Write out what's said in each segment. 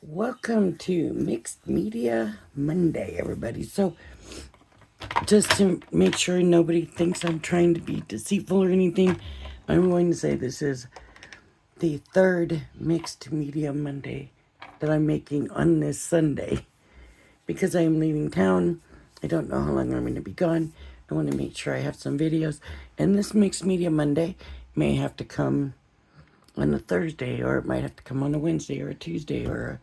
Welcome to Mixed Media Monday, everybody. So, just to make sure nobody thinks I'm trying to be deceitful or anything, I'm going to say this is the third Mixed Media Monday that I'm making on this Sunday. Because I am leaving town, I don't know how long I'm going to be gone. I want to make sure I have some videos. And this Mixed Media Monday may have to come on a Thursday, or it might have to come on a Wednesday or a Tuesday or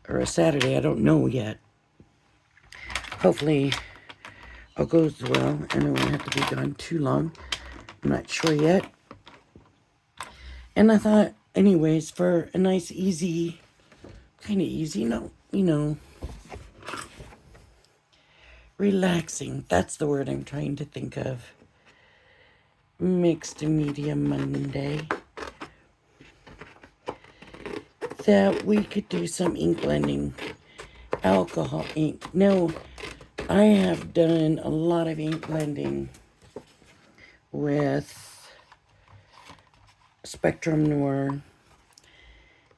a Saturday. I don't know yet. Hopefully all goes well and I won't have to be gone too long. I'm not sure yet. And I thought, anyways, for a nice, easy, kind of easy, relaxing. That's the word I'm trying to think of. Mixed Media Monday. That we could do some ink blending. Alcohol ink. Now, I have done a lot of ink blending with Spectrum Noir.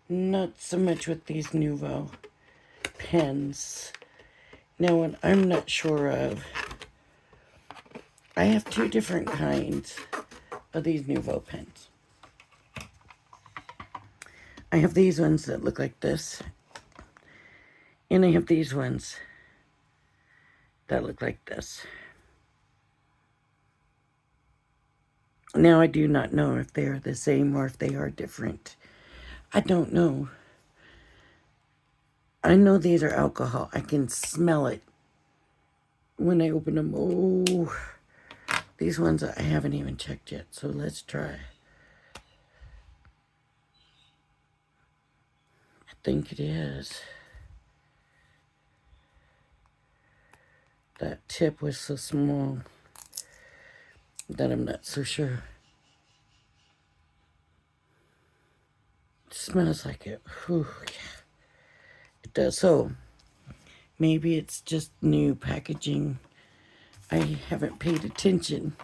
Not so much with these Nuvo pens. Now, what I'm not sure of, I have two different kinds of these Nuvo pens. I have these ones that look like this, and I have these ones that look like this. Now, I do not know if they are the same or if they are different. I don't know. I know these are alcohol. I can smell it when I open them. Oh, these ones I haven't even checked yet, so let's try. I think it is. That tip was so small that I'm not so sure. It smells like it. Whew, yeah. It does. So, maybe it's just new packaging. I haven't paid attention.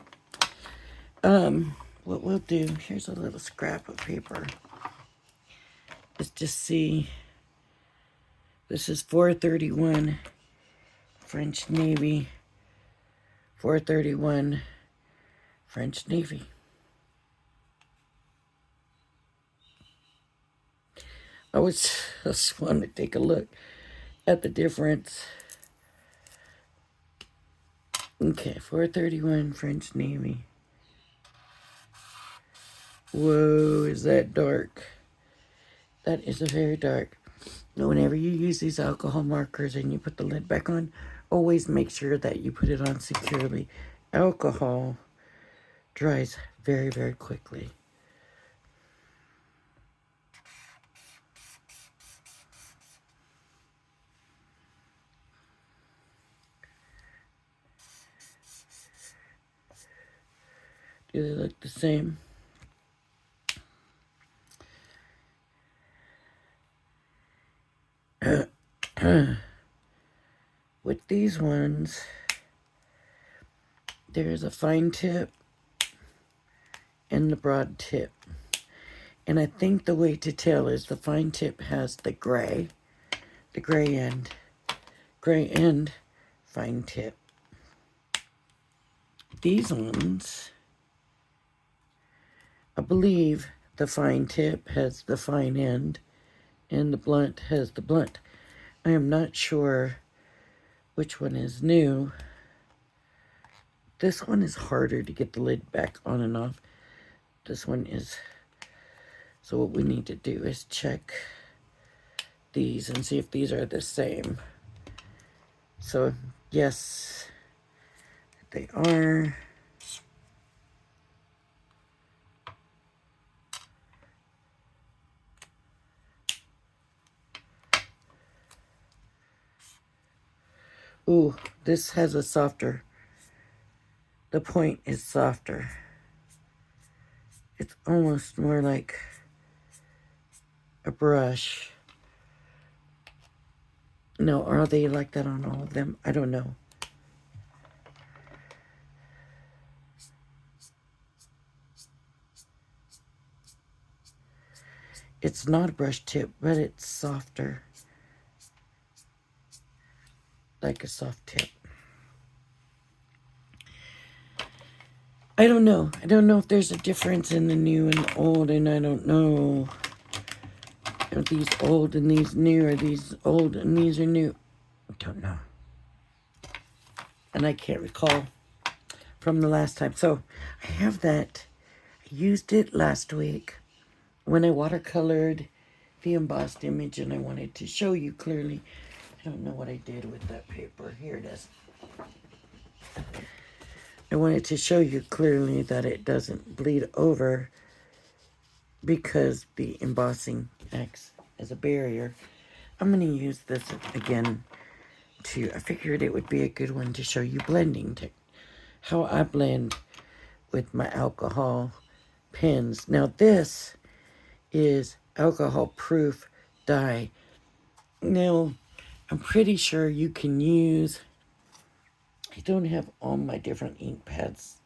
What we'll do, here's a little scrap of paper. Let's just see. This is 431 French Navy. 431 French Navy. I just want to take a look at the difference. Okay, 431 French Navy. Whoa, is that dark? That is a very dark. Now, whenever you use these alcohol markers and you put the lid back on, always make sure that you put it on securely. Alcohol dries very, very quickly. Do they look the same? With these ones, there's a fine tip and the broad tip. And I think the way to tell is the fine tip has the gray end, fine tip. These ones, I believe the fine tip has the fine end and the blunt has the blunt. I am not sure which one is new. This one is harder to get the lid back on and off. This one is. So what we need to do is check these and see if these are the same. So yes, they are. Ooh, this has a softer, the point is softer. It's almost more like a brush. No, are they like that on all of them? I don't know. It's not a brush tip, but it's softer. like a soft tip. I don't know. I don't know if there's a difference in the new and the old, and I don't know if these old and these new, or these old and these are new. I don't know. And I can't recall from the last time. So I have that. I used it last week when I watercolored the embossed image, and I wanted to show you clearly. I don't know what I did with that paper. Here it is. I wanted to show you clearly that it doesn't bleed over because the embossing acts as a barrier. I'm going to use this again I figured it would be a good one to show you blending, how I blend with my alcohol pens. Now this is alcohol proof dye. Now I'm pretty sure you can use, I don't have all my different ink pads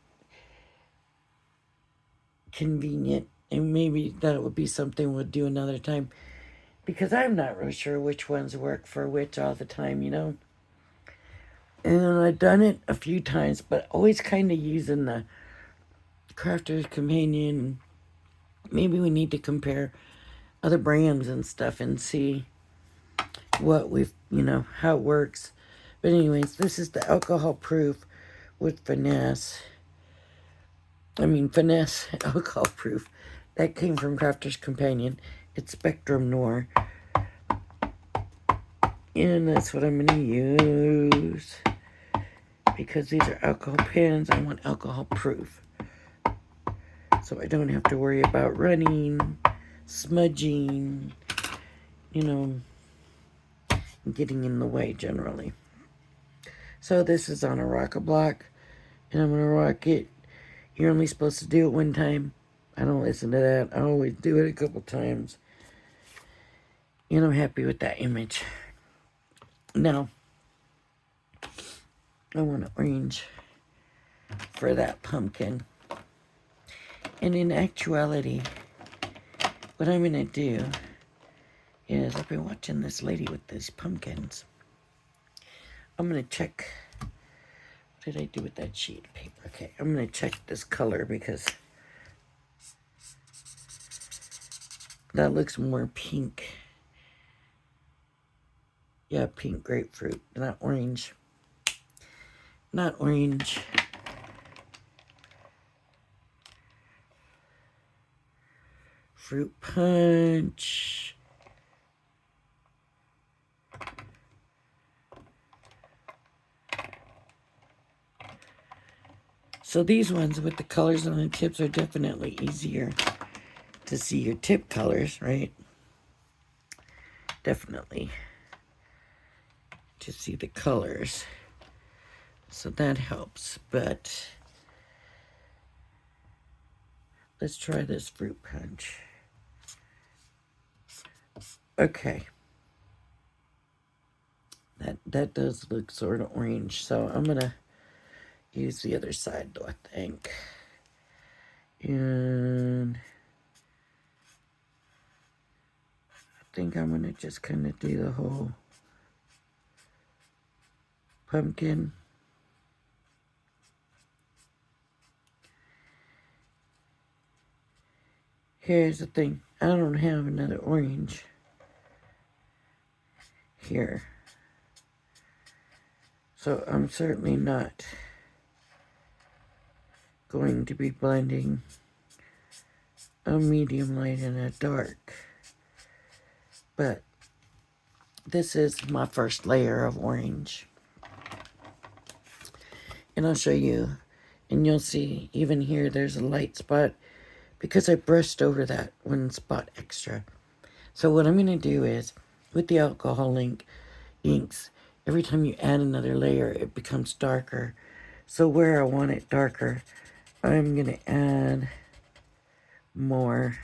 convenient, and maybe that would be something we'll do another time, because I'm not really sure which ones work for which all the time, you know. And I've done it a few times, but always kind of using the Crafter's Companion. Maybe we need to compare other brands and stuff and see what we've, how it works. But anyways, this is the alcohol proof with finesse. Finesse alcohol proof. That came from Crafter's Companion. It's Spectrum Noir. And that's what I'm going to use. Because these are alcohol pens, I want alcohol proof. So I don't have to worry about running, smudging, getting in the way generally. So this is on a rocker block, and I'm going to rock it. You're only supposed to do it one time. I don't listen to that. I always do it a couple times. And I'm happy with that image. Now, I want an orange for that pumpkin. And in actuality, what I'm going to do is, I've been watching this lady with these pumpkins. I'm going to check, what did I do with that sheet of paper? Okay, I'm going to check this color because that looks more pink. Yeah, pink grapefruit, not orange. Not orange. Fruit punch. So these ones with the colors on the tips are definitely easier to see your tip colors, right? Definitely to see the colors. So that helps, but let's try this fruit punch. Okay. That does look sort of orange, so I'm gonna use the other side though, I think. And I think I'm gonna just kind of do the whole pumpkin. Here's the thing, I don't have another orange here. So I'm certainly not going to be blending a medium light and a dark. But this is my first layer of orange. And I'll show you, and you'll see even here there's a light spot because I brushed over that one spot extra. So what I'm going to do is, with the alcohol inks, every time you add another layer, it becomes darker. So where I want it darker, I'm going to add more.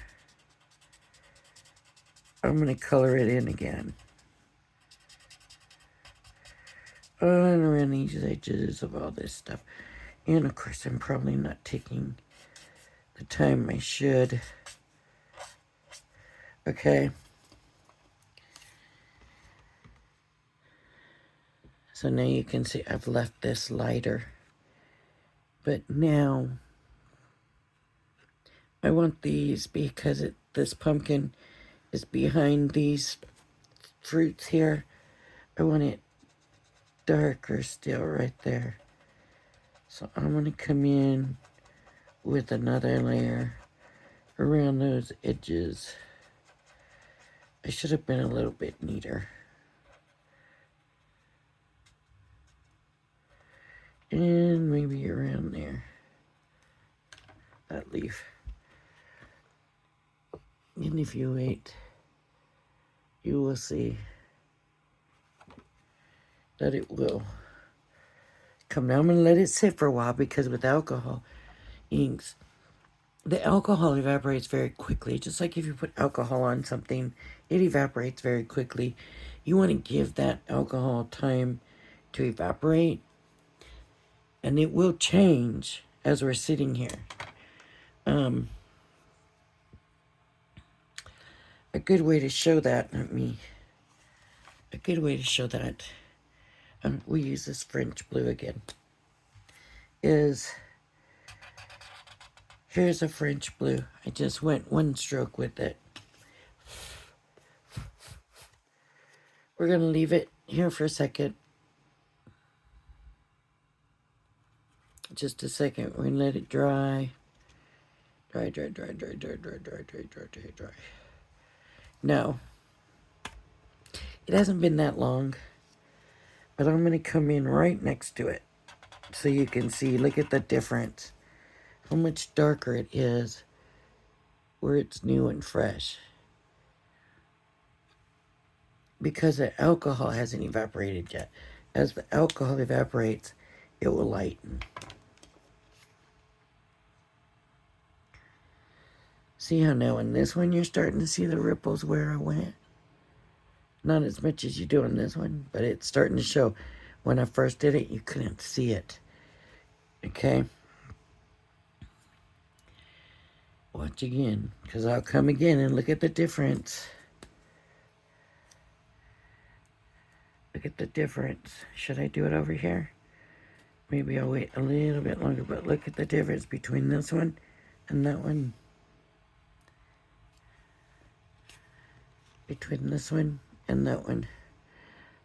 I'm going to color it in again. And around these edges of all this stuff. And of course, I'm probably not taking the time I should. Okay. So now you can see I've left this lighter. But now I want these because this pumpkin is behind these fruits here. I want it darker still right there. So I'm going to come in with another layer around those edges. I should have been a little bit neater. And maybe around there. That leaf. And if you wait, you will see that it will come down. I'm going to let it sit for a while because with alcohol inks, the alcohol evaporates very quickly. Just like if you put alcohol on something, it evaporates very quickly. You want to give that alcohol time to evaporate, and it will change as we're sitting here. A good way to show that, we use this French blue again, is, here's a French blue. I just went one stroke with it. We're going to leave it here for a second. Just a second. We're going to let it dry. Dry. Now, it hasn't been that long, but I'm going to come in right next to it so you can see, look at the difference. How much darker it is where it's new and fresh. Because the alcohol hasn't evaporated yet. As the alcohol evaporates, it will lighten. See how now in this one you're starting to see the ripples where I went? Not as much as you do in this one, but it's starting to show. When I first did it, you couldn't see it. Okay? Watch again, because I'll come again and look at the difference. Look at the difference. Should I do it over here? Maybe I'll wait a little bit longer, but look at the difference between this one and that one. Between this one and that one.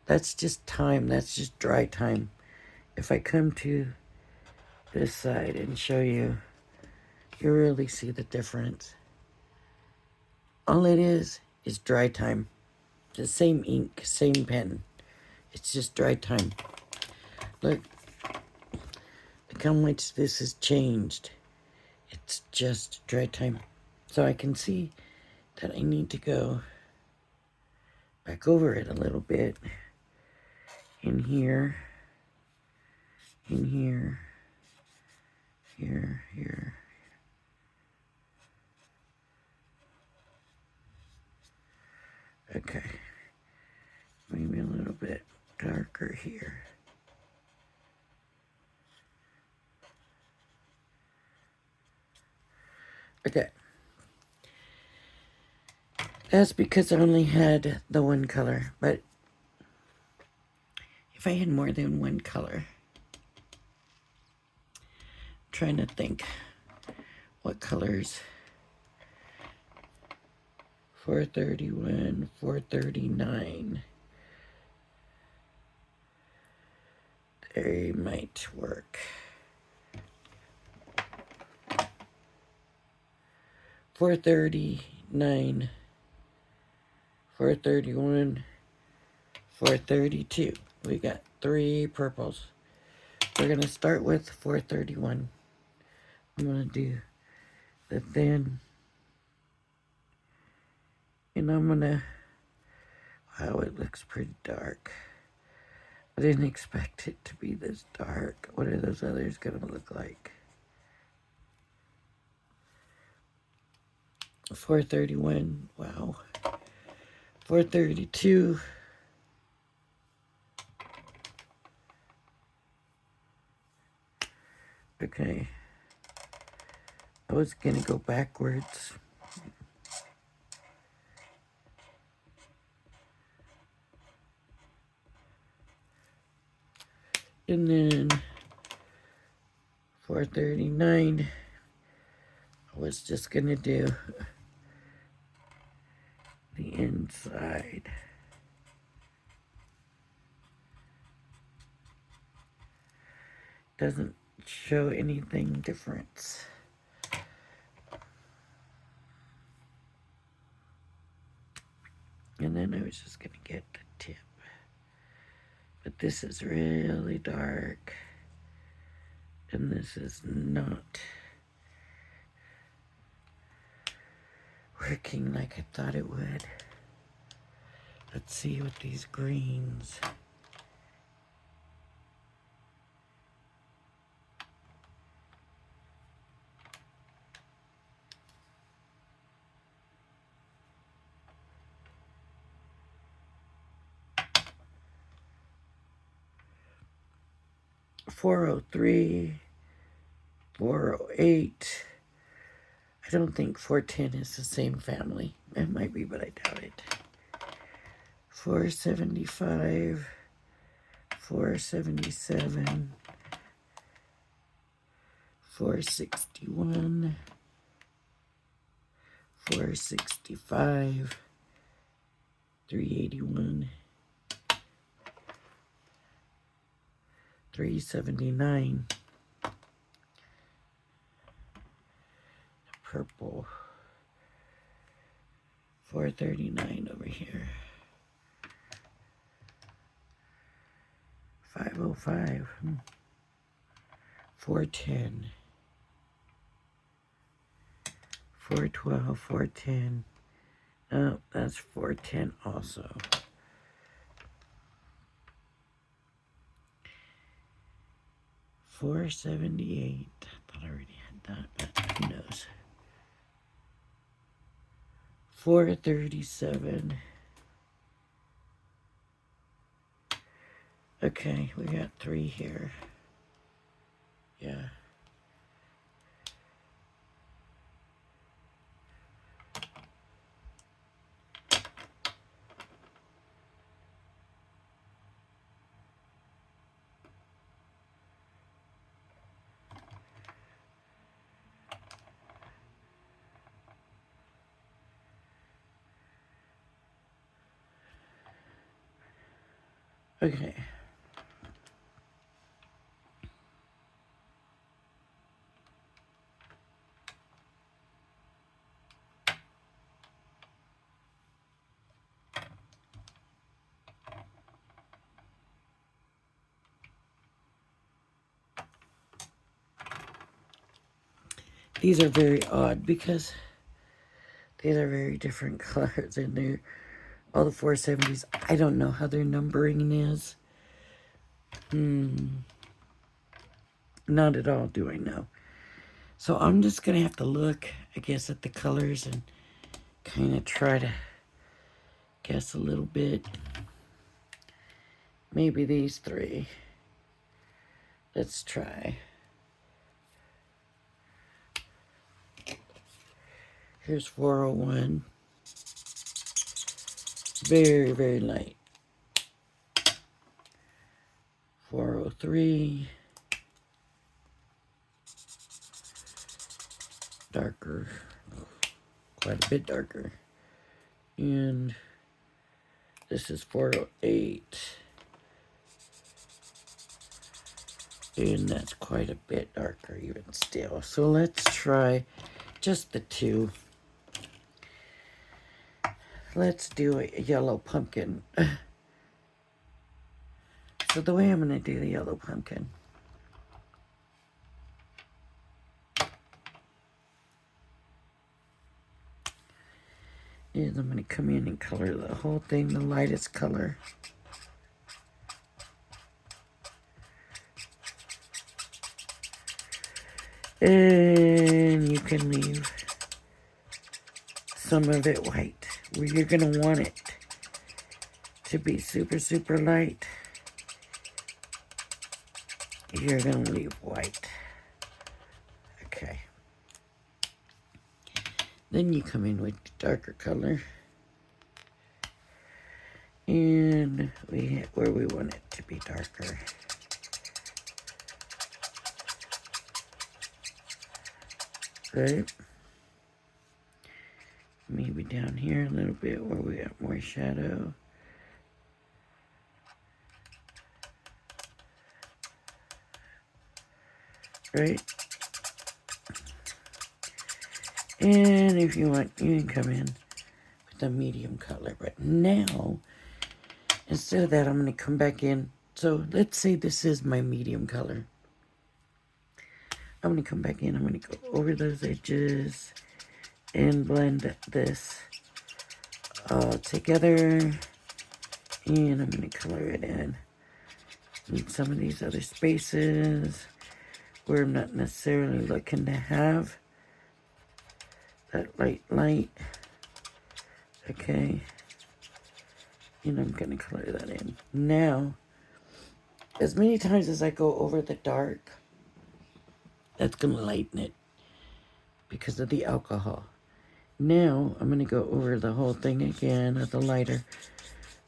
That's just time. That's just dry time. If I come to this side and show you, you really see the difference. All it is dry time. The same ink, same pen. It's just dry time. Look how much this has changed. It's just dry time. So I can see that I need to go back over it a little bit. In here. In here. Here. Okay. Maybe a little bit darker here. Okay. That's because I only had the one color, but if I had more than one color, I'm trying to think what colors. 431, 439. They might work. 439, 431, 432. We got 3 purples. We're going to start with 431. I'm going to do the thin. And I'm going to, wow, it looks pretty dark. I didn't expect it to be this dark. What are those others going to look like? 431, wow. 432. Okay. I was going to go backwards. And then 439, I was just going to do the inside. Doesn't show anything different. And then I was just going to get the tip. But this is really dark. And this is not working like I thought it would. Let's see with these greens. .403, 408. I don't think 410 is the same family. It might be, but I doubt it. 475, 477, 461, 465, 381, 379, purple, 439 over here, 505, 410, 412, 410. Oh, that's 410 also. 478. I thought I already had that, but who knows. 437. Okay, we got 3 here. Yeah. Okay. These are very odd because these are very different colors in there. All the 470s. I don't know how their numbering is. Not at all do I know. So I'm just going to have to look, I guess, at the colors and kind of try to guess a little bit. Maybe these 3. Let's try. Here's 401. Very, very light. 403. Darker. Quite a bit darker. And this is 408. And that's quite a bit darker even still. So let's try just the 2. Let's do a yellow pumpkin. So the way I'm going to do the yellow pumpkin is I'm going to come in and color the whole thing the lightest color. And you can leave some of it white, where you're going to want it to be super, super light. You're going to leave white. Okay. Then you come in with the darker color. And we hit where we want it to be darker. right? Maybe down here a little bit where we got more shadow. Right? And if you want, you can come in with a medium color. But now, instead of that, I'm going to come back in. So let's say this is my medium color. I'm going to come back in. I'm going to go over those edges and blend this all together. And I'm going to color it in some of these other spaces where I'm not necessarily looking to have that light. Okay. And I'm going to color that in. Now, as many times as I go over the dark, that's going to lighten it because of the alcohol. Now, I'm going to go over the whole thing again with the lighter.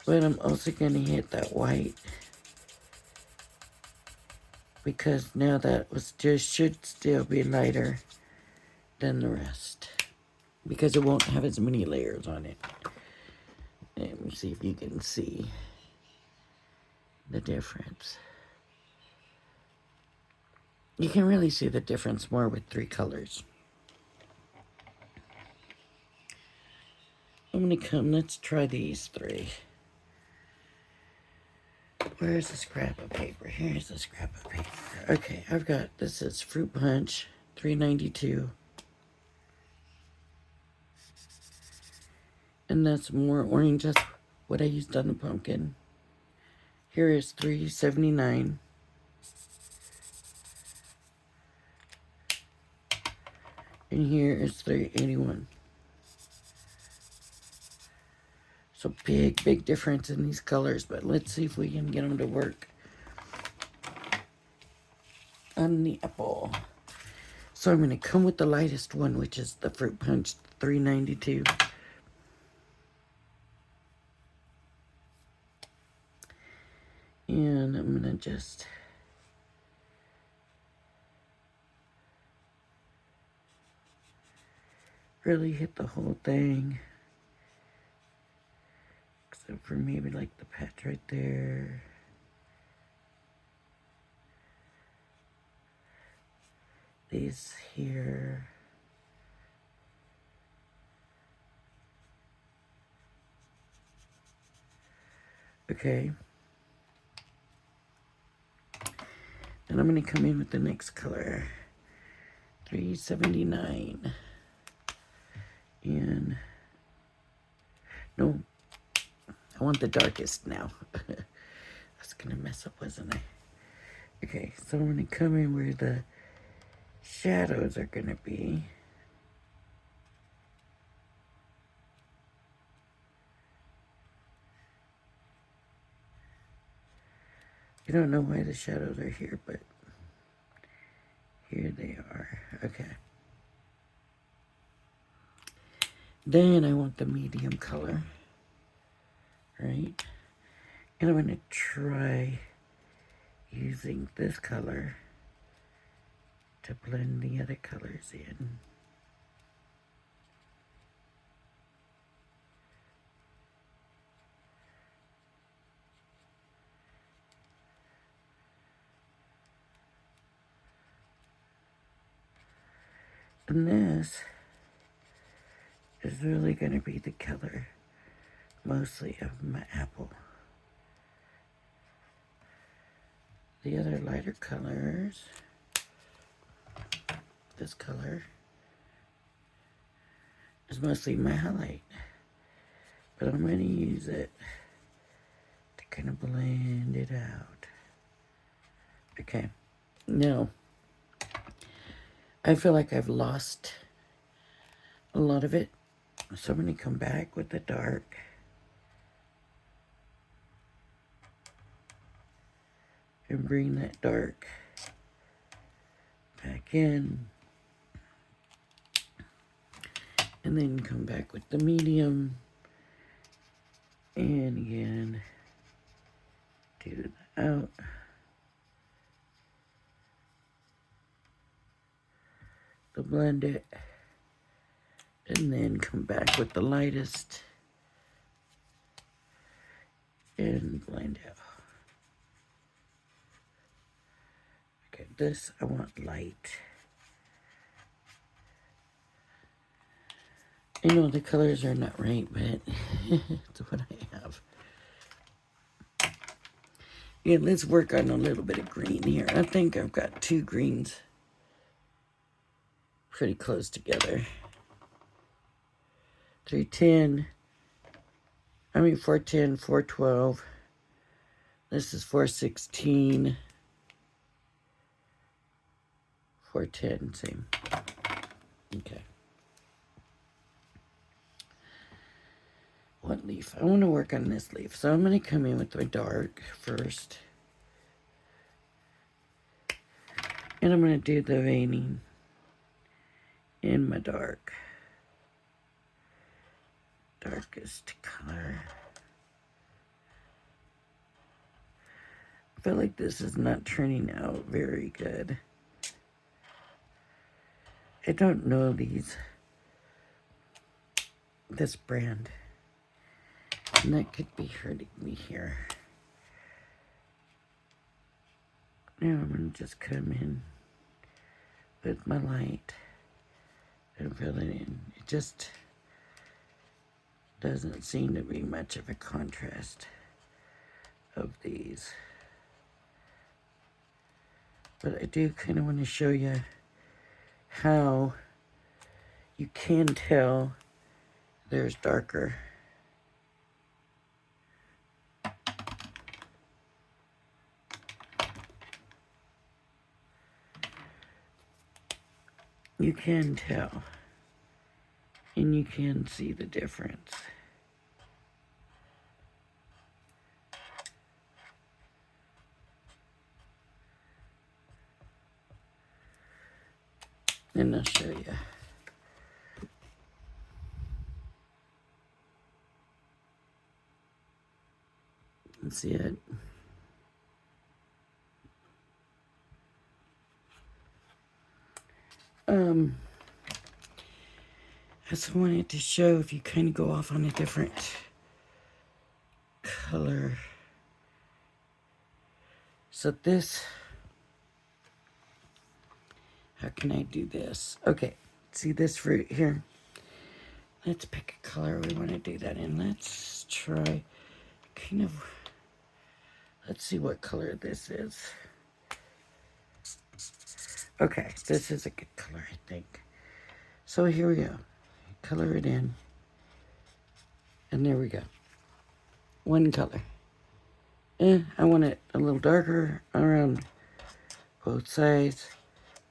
But I'm also going to hit that white, because now that was just should still be lighter than the rest, because it won't have as many layers on it. Let me see if you can see the difference. You can really see the difference more with 3 colors. I'm gonna come, let's try these 3. Where's the scrap of paper? Here's the scrap of paper. Okay, I've got, this is Fruit Punch, $3.92. And that's more orange. That's what I used on the pumpkin. Here is $3.79. And here is $3.81. So big difference in these colors, but let's see if we can get them to work on the apple. So I'm going to come with the lightest one, which is the Fruit Punch $3.92. And I'm going to just really hit the whole thing. Except for maybe like the patch right there. These here. Okay. And I'm going to come in with the next color. $3.79. And no, I want the darkest now. That's going to mess up, wasn't I? Okay, so I'm going to come in where the shadows are going to be. I don't know why the shadows are here, but here they are. Okay. Then I want the medium color, right? And I'm going to try using this color to blend the other colors in. And this is really going to be the color mostly of my apple. The other lighter colors, this color, is mostly my highlight. But I'm going to use it to kind of blend it out. Okay, now, I feel like I've lost a lot of it. So I'm going to come back with the dark. And bring that dark back in. And then come back with the medium. And again, do the out. to blend it. And then come back with the lightest and blend it. Okay, this I want light. I know the colors are not right, but it's what I have. Yeah, let's work on a little bit of green here. I think I've got two greens pretty close together. 310. 410, 412. This is 416. 410, same. Okay. What leaf? I want to work on this leaf. So I'm going to come in with my dark first. And I'm going to do the veining in my darkest color. I feel like this is not turning out very good. I don't know this brand. And that could be hurting me here. Now I'm going to just come in with my light and fill it in. It just doesn't seem to be much of a contrast of these. But I do kind of want to show you how you can tell there's darker. You can tell, and you can see the difference. And I'll show you. Let's see it. I just wanted to show if you kind of go off on a different color. So this, how can I do this? Okay, see this fruit here? Let's pick a color we want to do that in. Let's try let's see what color this is. Okay, this is a good color, I think. So here we go. Color it in. And there we go. One color. I want it a little darker around both sides.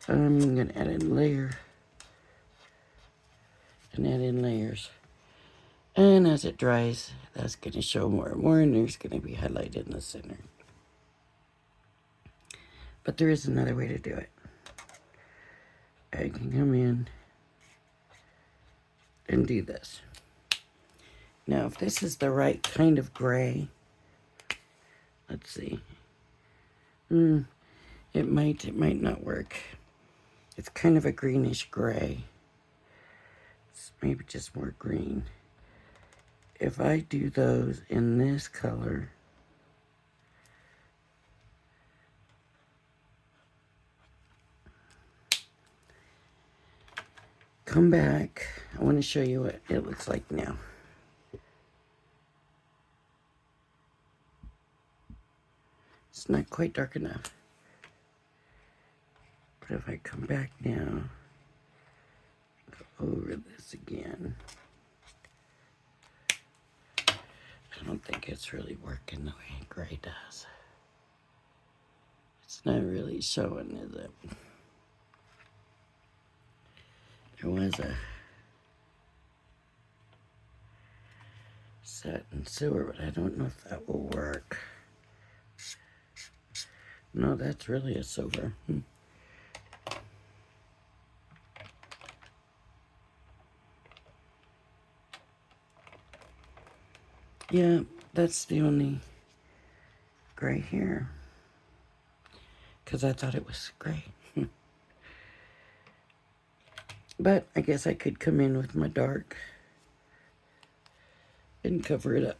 I'm going to add in layer. And add in layers. And as it dries, that's going to show more and more, and there's going to be highlight in the center. But there is another way to do it. I can come in and do this. Now, if this is the right kind of gray, let's see. It might not work. It's kind of a greenish gray. It's maybe just more green. If I do those in this color, come back. I want to show you what it looks like now. It's not quite dark enough. But if I come back now, go over this again. I don't think it's really working the way gray does. It's not really showing, is it? There was a satin silver, but I don't know if that will work. No, that's really a silver. Yeah, that's the only gray here. Because I thought it was gray. But I guess I could come in with my dark and cover it up.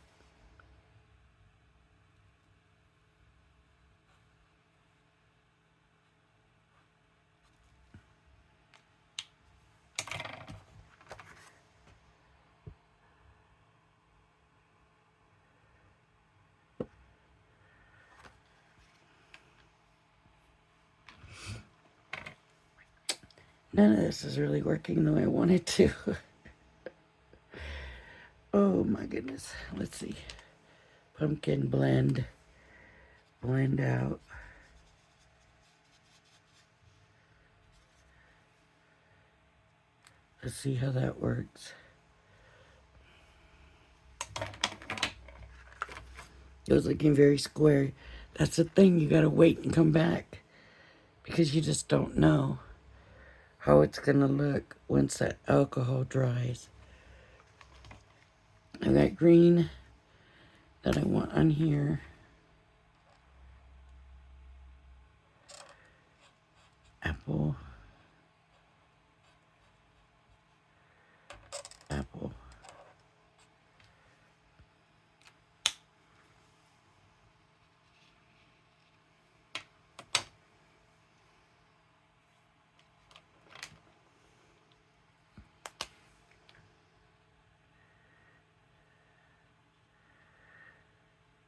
None of this is really working the way I want it to. Oh my goodness. Let's see. Pumpkin blend. Blend out. Let's see how that works. It was looking very square. That's the thing. You gotta wait and come back. Because you just don't know how it's gonna look once that alcohol dries. And that green that I want on here. Apple. Apple.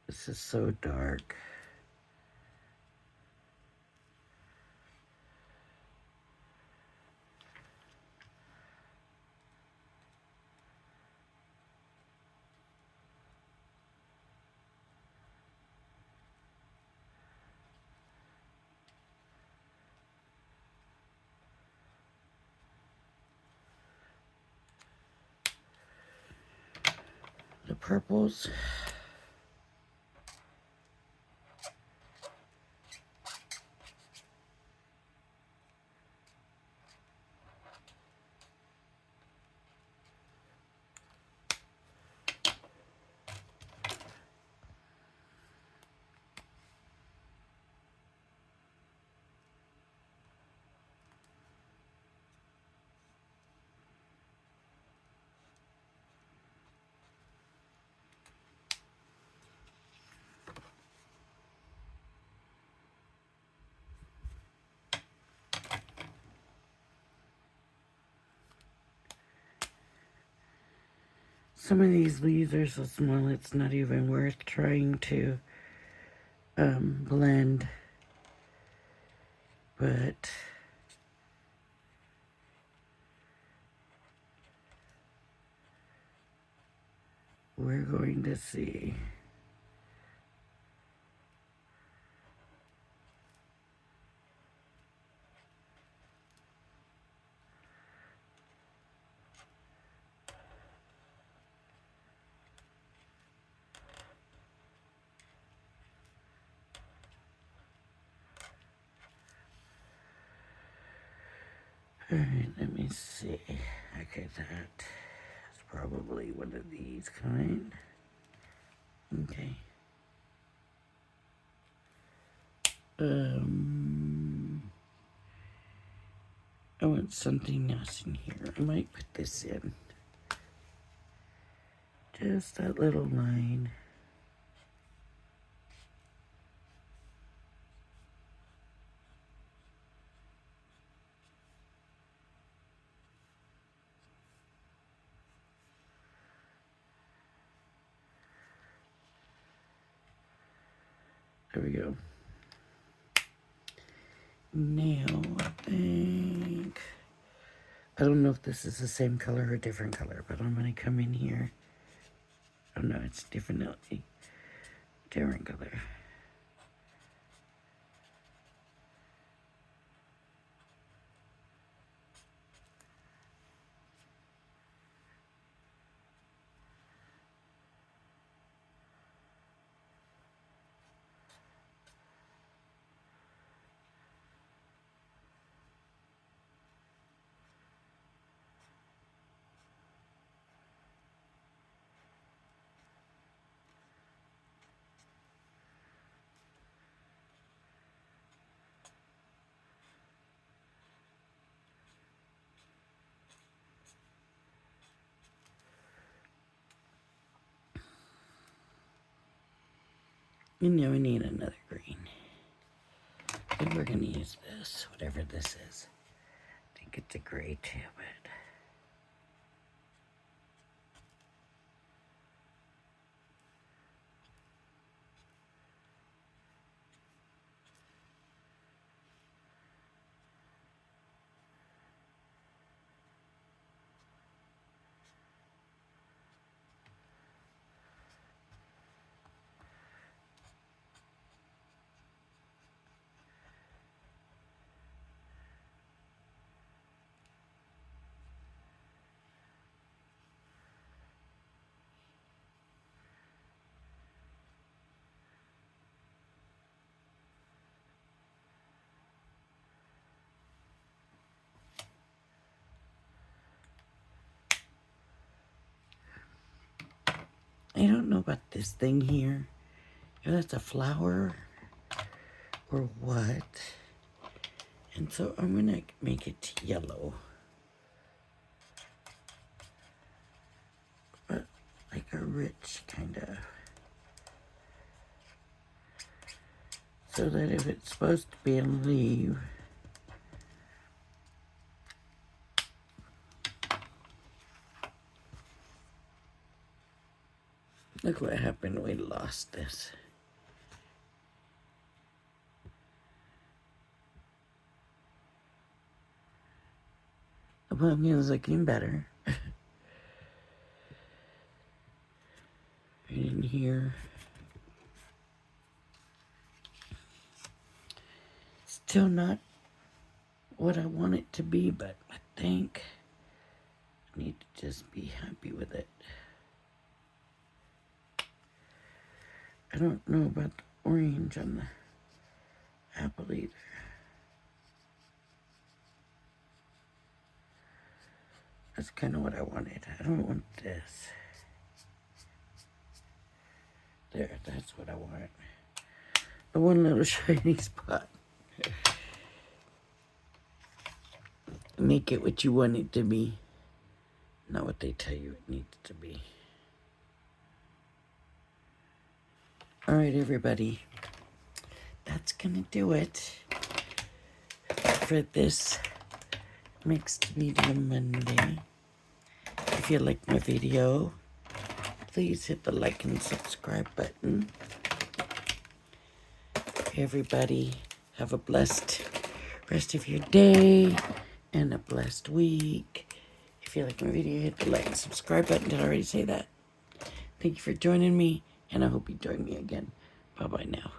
This is so dark. The purples. Some of these leaves are so small it's not even worth trying to blend. But we're going to see. Alright, let me see. Okay, that's probably one of these kind. Okay. I want something else in here. I might put this in. Just that little line. There we go. Now, I don't know if this is the same color or a different color, but I'm going to come in here. Oh no, it's definitely different color. And now we need another green. I think we're going to use this, whatever this is. I think it's a gray too, but... I don't know about this thing here. If that's a flower or what. And so I'm going to make it yellow. But like a rich kind of. So that if it's supposed to be a leaf, look what happened, we lost this. The pumpkin is looking better. Right in here. Still not what I want it to be, but I think I need to just be happy with it. I don't know about the orange on the apple either. That's kind of what I wanted. I don't want this. There, that's what I want. The one little shiny spot. Make it what you want it to be, not what they tell you it needs to be. All right, everybody. That's gonna do it for this Mixed Media Monday. If you like my video, please hit the like and subscribe button. Everybody, have a blessed rest of your day and a blessed week. If you like my video, hit the like and subscribe button. Did I already say that? Thank you for joining me, and I hope you join me again. Bye-bye now.